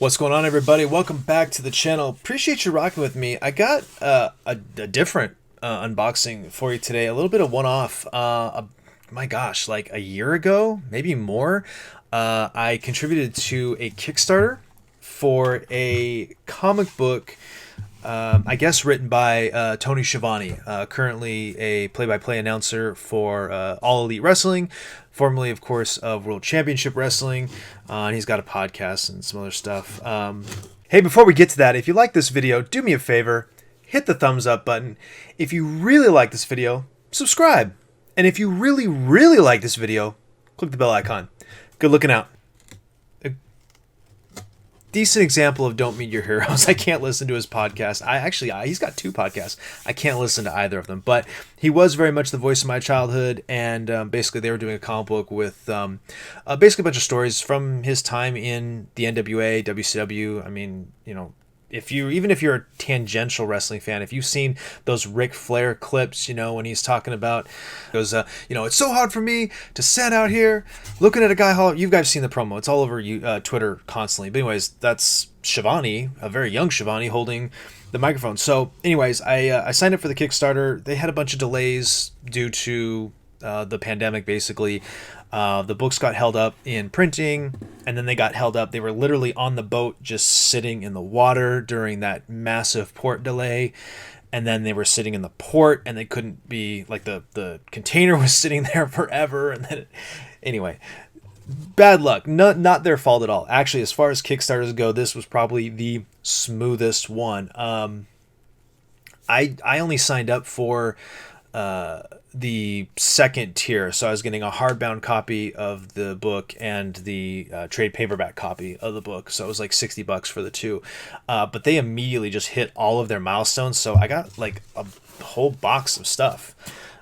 What's going on, everybody? Welcome back to the channel. Appreciate you rocking with me. I got a different unboxing for you today. A little bit of one-off. My gosh, like a year ago, maybe more, I contributed to a Kickstarter for a comic book, I guess written by Tony Schiavone, currently a play-by-play announcer for All Elite Wrestling, formerly, of course, of World Championship Wrestling, and he's got a podcast and some other stuff. Hey, before we get to that, if you like this video, do me a favor, hit the thumbs up button. If you really like this video, subscribe. And if you really, really like this video, click the bell icon. Good looking out. Decent example of don't meet your heroes. I can't listen to his podcast. He's got two podcasts. I can't listen to either of them, but he was very much the voice of my childhood, and basically they were doing a comic book with basically a bunch of stories from his time in the NWA, WCW. I mean, you know, even if you're a tangential wrestling fan, if you've seen those Ric Flair clips, you know, when he's talking about, goes, you know, it's so hard for me to stand out here looking at a guy haul. You guys seen the promo? It's all over Twitter constantly. But anyways, that's Schiavone, a very young Schiavone, holding the microphone. So, anyways, I signed up for the Kickstarter. They had a bunch of delays due to the pandemic, basically. The books got held up in printing, and then they got held up. They were literally on the boat just sitting in the water during that massive port delay, and then they were sitting in the port, and they couldn't be, like, the container was sitting there forever, and then anyway, bad luck. Not their fault at all. Actually, as far as Kickstarters go, this was probably the smoothest one. I only signed up for the second tier, so I was getting a hardbound copy of the book and the trade paperback copy of the book, so it was like $60 for the two, but they immediately just hit all of their milestones, so I got like a whole box of stuff.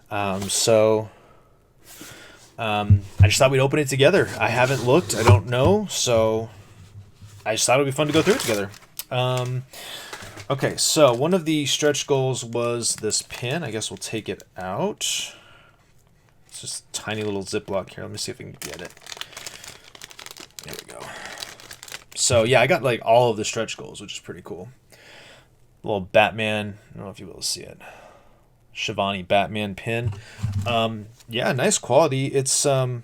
I just thought we'd open it together. I haven't looked, I don't know, so I just thought it would be fun to go through it together. Okay, so one of the stretch goals was this pin. I guess we'll take it out. It's just a tiny little Ziploc here. Let me see if I can get it. There we go. So yeah, I got like all of the stretch goals, which is pretty cool. A little Batman. I don't know if you'll be able to see it. Schiavone Batman pin. Yeah, nice quality. It's a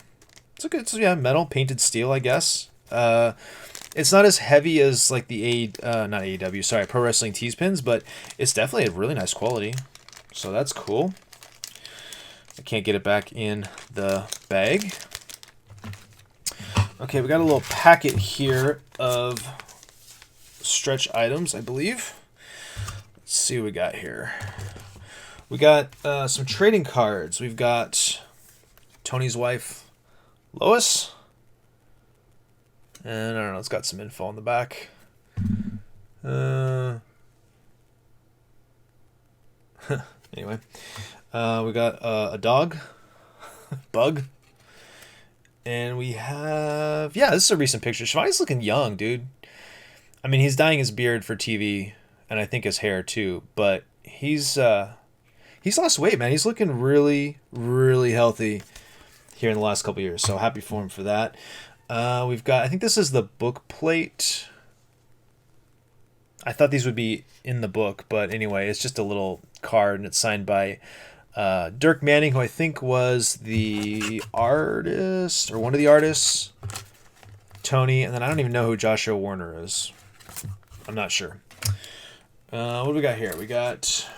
good, metal painted steel, I guess. It's not as heavy as like the not AEW, sorry, Pro Wrestling Tees pins, but it's definitely a really nice quality. So that's cool. I can't get it back in the bag. Okay, we got a little packet here of stretch items, I believe. Let's see what we got here. We got some trading cards. We've got Tony's wife, Lois. And I don't know, it's got some info on the back. Anyway, we got a dog, Bug. And we have, yeah, this is a recent picture. Shivani's looking young, dude. I mean, he's dyeing his beard for TV, and I think his hair too. But he's lost weight, man. He's looking really, really healthy here in the last couple years. So happy for him for that. We've got, I think this is the book plate. I thought these would be in the book, but anyway, it's just a little card, and it's signed by Dirk Manning, who I think was the artist, or one of the artists, Tony, and then I don't even know who Joshua Warner is. I'm not sure. What do we got here? We got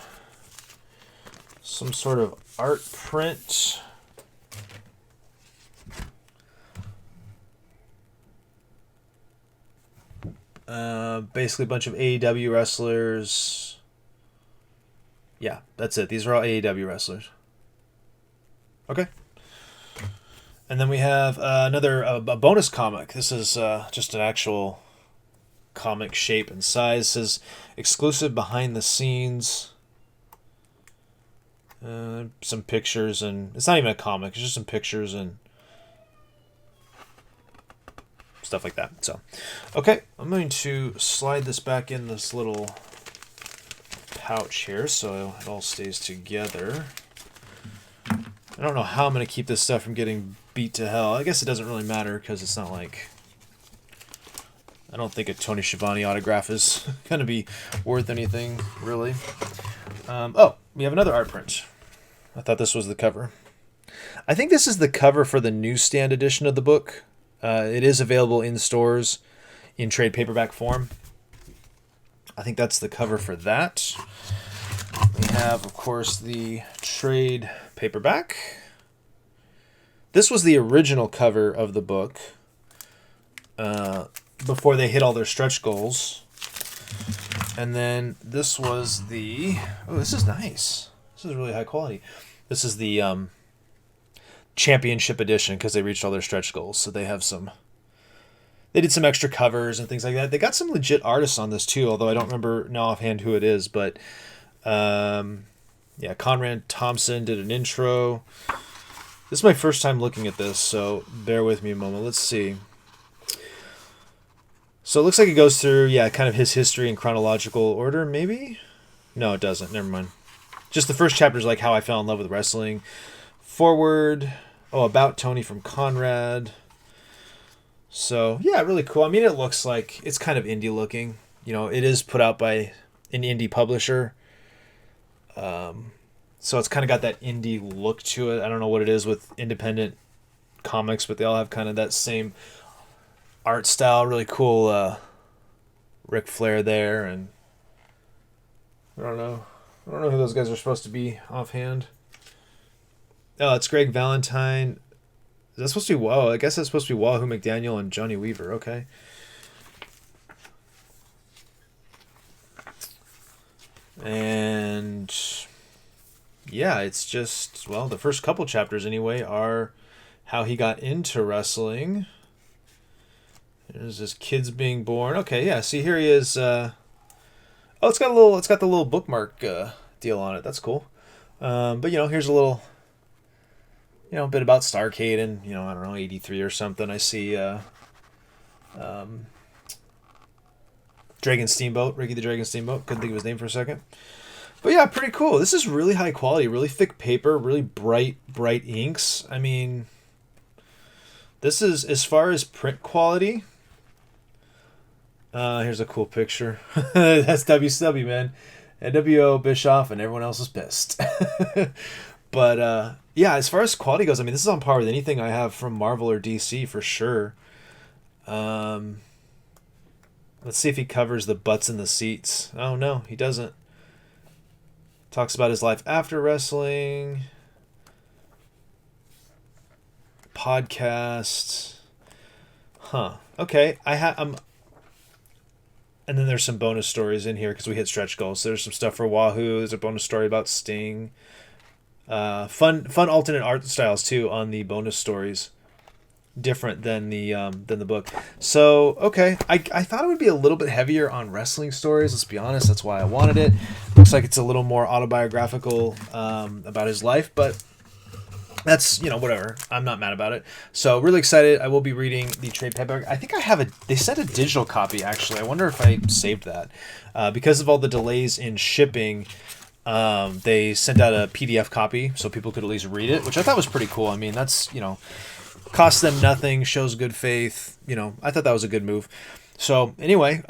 some sort of art print. Basically a bunch of AEW wrestlers. Yeah, that's it. These are all AEW wrestlers. Okay. And then we have a bonus comic. This is just an actual comic shape and size. It says exclusive behind the scenes. Some pictures, and it's not even a comic. It's just some pictures and stuff like that. So, okay, I'm going to slide this back in this little pouch here so it all stays together. I don't know how I'm going to keep this stuff from getting beat to hell. I guess it doesn't really matter because it's not like I don't think a Tony Schiavone autograph is going to be worth anything, really. Oh, we have another art print. I thought this was the cover. I think this is the cover for the newsstand edition of the book. It is available in stores in trade paperback form. I think that's the cover for that. We have, of course, the trade paperback. This was the original cover of the book before they hit all their stretch goals. And then this was the... Oh, this is nice. This is really high quality. This is the championship edition because they reached all their stretch goals. So they have some... They did some extra covers and things like that. They got some legit artists on this too, although I don't remember now offhand who it is. But yeah, Conrad Thompson did an intro. This is my first time looking at this, so bear with me a moment. Let's see. So it looks like it goes through, yeah, kind of his history in chronological order, maybe? No, it doesn't. Never mind. Just the first chapter is like how I fell in love with wrestling. Forward. Oh, about Tony from Conrad. So, yeah, really cool. I mean, it looks like it's kind of indie looking. You know, it is put out by an indie publisher. So it's kind of got that indie look to it. I don't know what it is with independent comics, but they all have kind of that same art style. Really cool Ric Flair there, and I don't know who those guys are supposed to be offhand. Oh, it's Greg Valentine. Is that supposed to be... Wow, I guess that's supposed to be Wahoo McDaniel and Johnny Weaver. Okay. And... yeah, it's just... Well, the first couple chapters, anyway, are how he got into wrestling. There's his kids being born. Okay, yeah, see, here he is. Oh, it's got the little bookmark deal on it. That's cool. But, you know, here's a little... You know, a bit about Starrcade and, you know, I don't know, 83 or something. I see Dragon Steamboat, Ricky the Dragon Steamboat. Couldn't think of his name for a second. But yeah, pretty cool. This is really high quality, really thick paper, really bright inks. I mean, this is, as far as print quality, here's a cool picture. That's WCW, man. NWO, Bischoff, and everyone else is pissed. But, yeah, as far as quality goes, I mean, this is on par with anything I have from Marvel or DC for sure. Let's see if he covers the butts in the seats. Oh, no, he doesn't. Talks about his life after wrestling. Podcast. Huh. Okay. And then there's some bonus stories in here because we hit stretch goals. So there's some stuff for Wahoo. There's a bonus story about Sting. Fun alternate art styles too on the bonus stories, different than the book. So okay, I thought it would be a little bit heavier on wrestling stories. Let's be honest, that's why I wanted it. Looks like it's a little more autobiographical about his life, but that's, you know, whatever. I'm not mad about it. So really excited. I will be reading the trade paperback. I think I have they sent a digital copy actually. I wonder if I saved that because of all the delays in shipping. They sent out a PDF copy so people could at least read it, which I thought was pretty cool. I mean, that's, you know, costs them nothing, shows good faith. You know, I thought that was a good move. So anyway,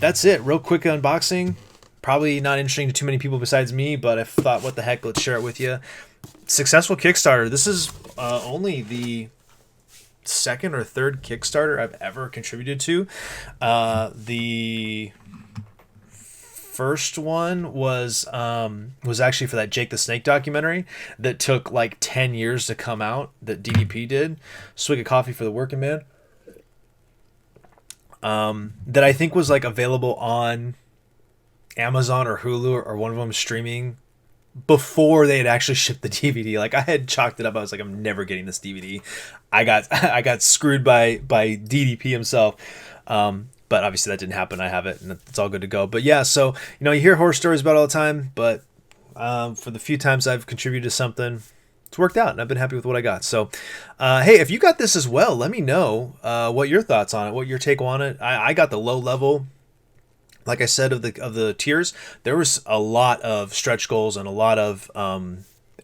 that's it. Real quick unboxing. Probably not interesting to too many people besides me, but I thought, what the heck, let's share it with you. Successful Kickstarter. This is only the second or third Kickstarter I've ever contributed to. The first one was actually for that Jake the Snake documentary that took like 10 years to come out, that DDP did. Swig of coffee for the working man. That I think was like available on Amazon or Hulu or one of them streaming before they had actually shipped the DVD. Like I had chalked it up. I was like, I'm never getting this DVD. I got screwed by DDP himself. But obviously that didn't happen. I have it, and it's all good to go. But yeah, so, you know, you hear horror stories about it all the time, but for the few times I've contributed to something, it's worked out, and I've been happy with what I got. So, hey, if you got this as well, let me know what your thoughts on it, what your take on it. I got the low level, like I said, of the tiers. There was a lot of stretch goals and a lot of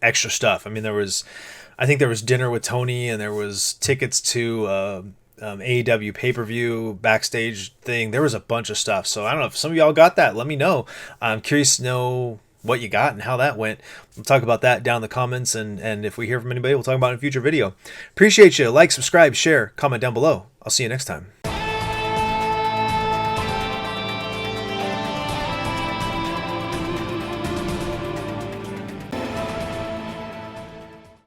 extra stuff. I mean, I think there was dinner with Tony, and there was tickets to AEW pay-per-view backstage thing. There was a bunch of stuff. So I don't know if some of y'all got that. Let me know. I'm curious to know what you got and how that went. We'll talk about that down in the comments, and if we hear from anybody, we'll talk about it in a future video. Appreciate you. Like, subscribe, share, comment down below. I'll see you next time.